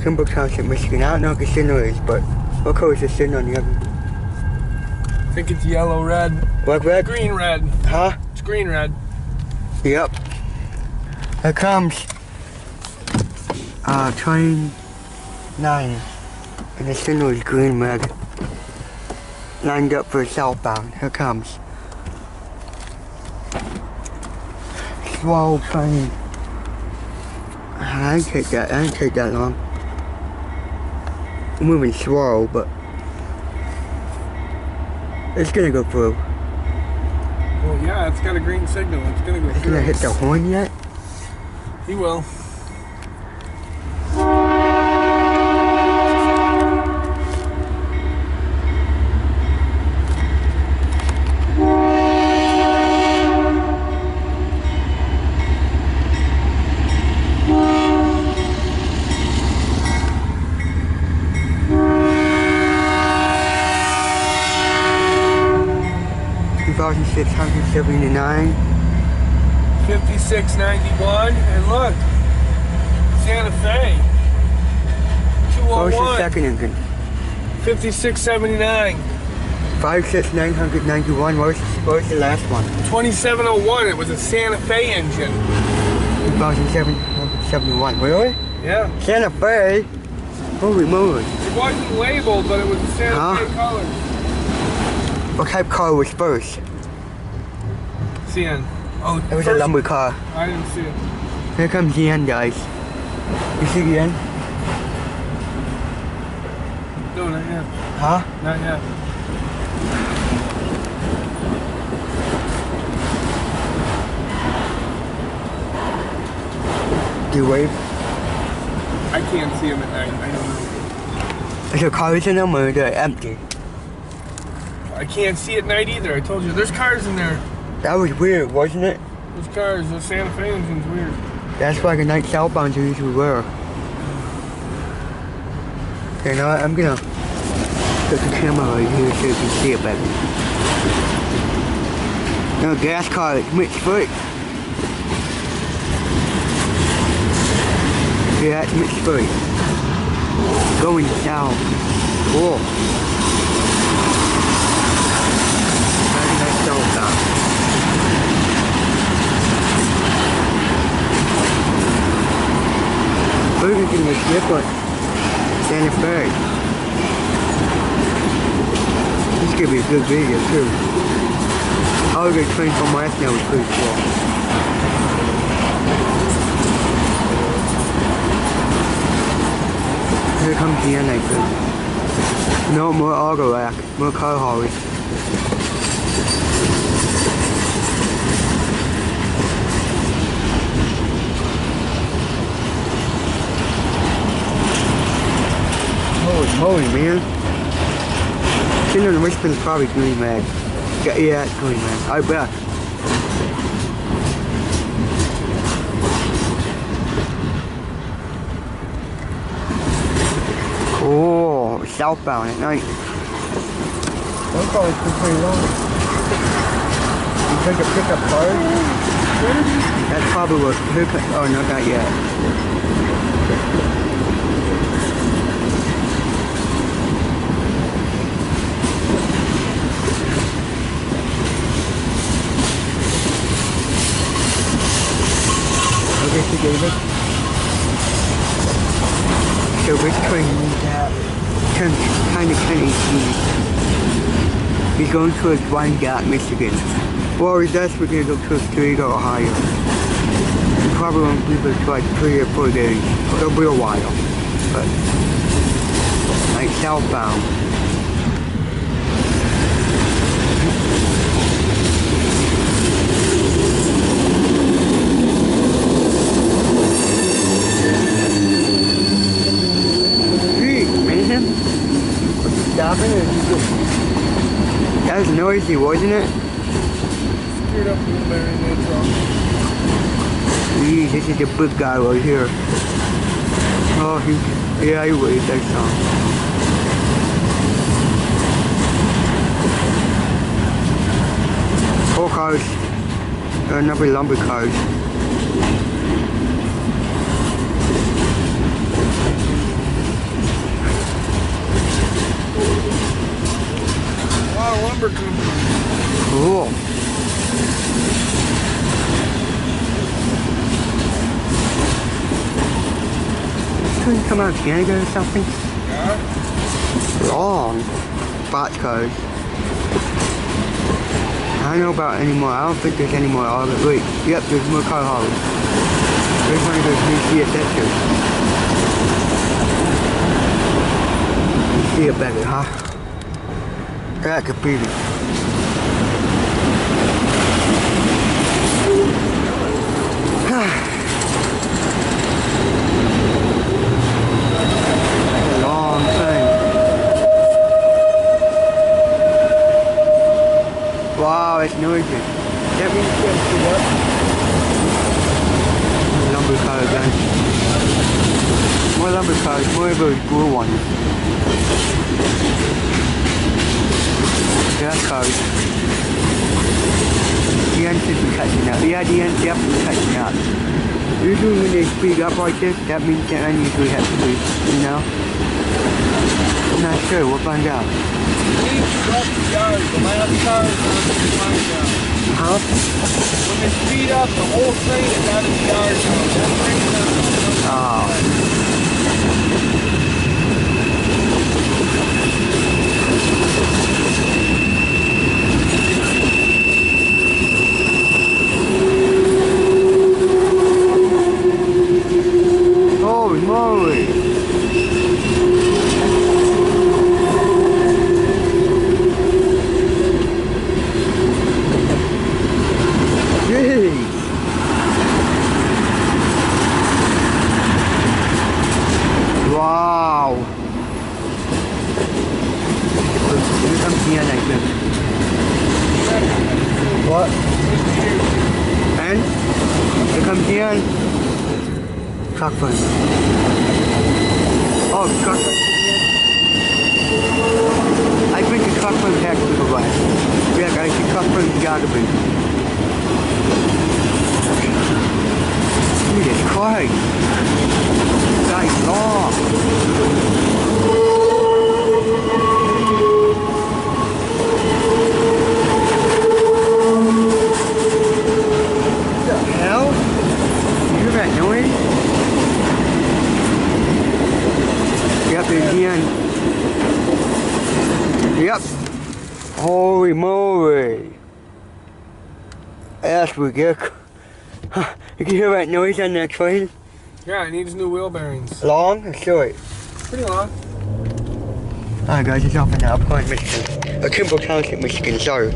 Kimball Township, Michigan. I don't know what the signal is, but what color is the signal on the other? I think it's yellow, red. What, red? Green, red. Huh? It's green, red. Yep. Here comes train 9. And the signal is green, red. Lined up for southbound. Here comes. Slow train. I didn't take that long. I'm moving slow, but it's gonna go through. Well, yeah, it's got a green signal. It's gonna go through. It's gonna hit the horn yet? He will. $2,679. 5691, and look, Santa Fe. 201. What was the second engine? 5679. 56991. What was the last one? 2701. It was a Santa Fe engine. 2,771. Really? Yeah. Santa Fe? Holy moly. It wasn't labeled, but it was a Santa Fe color. What type of car was first? CN. Oh, it was a lumber car. I didn't see it. Here comes the end, guys. You see the end? No, not yet. Huh? Not yet. Do you wave? I can't see them at night. I don't know. Is there cars in them or they're empty? I can't see at night either. I told you. There's cars in there. That was weird, wasn't it? Those cars, the Santa Fe engine's weird. That's why the night southbounds usually were. Okay, now I'm gonna put the camera right here so you can see it better. No, gas car, it's mixed foot. Yeah, it's mixed foot. Going south. Cool. Very nice southbound. Burger King is different than a bird. This could be a good video too. All the train from last night was pretty cool. Here comes the end, I think. No more auto rack, more car haulers. Holy man. Kinder and Richmond's probably green, man. Yeah, it's green, man. I bet. Cool. Southbound at night. Those cars been pretty long. You think a pickup car? That's probably what. Oh, no, not yet. David. So this train kind of 1018. He's going towards Wine Gap, Michigan. Well, if that's we're going to go towards Toledo, Ohio. We probably won't be there for like 3 or 4 days. It'll be a while. But like southbound. Stopping or that was noisy, wasn't it? Screwed up a little bit in that truck. Jeez, this is the big guy right here. Oh, yeah, he weighs that song. Four cars. There are number lumber cars. one come out of Canada or something? Yeah. Long box cars. I don't know about any more. I don't think there's any more. Wait, yep, there's more car haulers. There's one of those new CSXers. You see it better, huh? That could be long thing. Wow, it's noisy. That means you can see what? Lumber car again. More lumber cars, more of those blue ones. Gas cars. The end should be catching up. Yeah, the end definitely catching up. Usually when they speed up like this, that means the end usually has to be, you know? I'm not sure, we'll find out. Huh? When they speed up, the whole train is out of the yard. Oh. Holy moly! Jeez! Wow! Here comes the end, I think. What? And? Here comes the end. Truck fun. Oh, truck fun. I think the truck fun has to go by. Yeah, guys, the truck fun's gotta be. Jesus Christ. That is long. What the hell? You hear that noise? Yep, there's the end. Yep. Holy moly. That's ridiculous. You can hear that noise on that train? Yeah, it needs new wheel bearings. Long or short? Pretty long. Alright guys, it's off and now. I'm going to Michigan. Kimball Township, Michigan, sorry.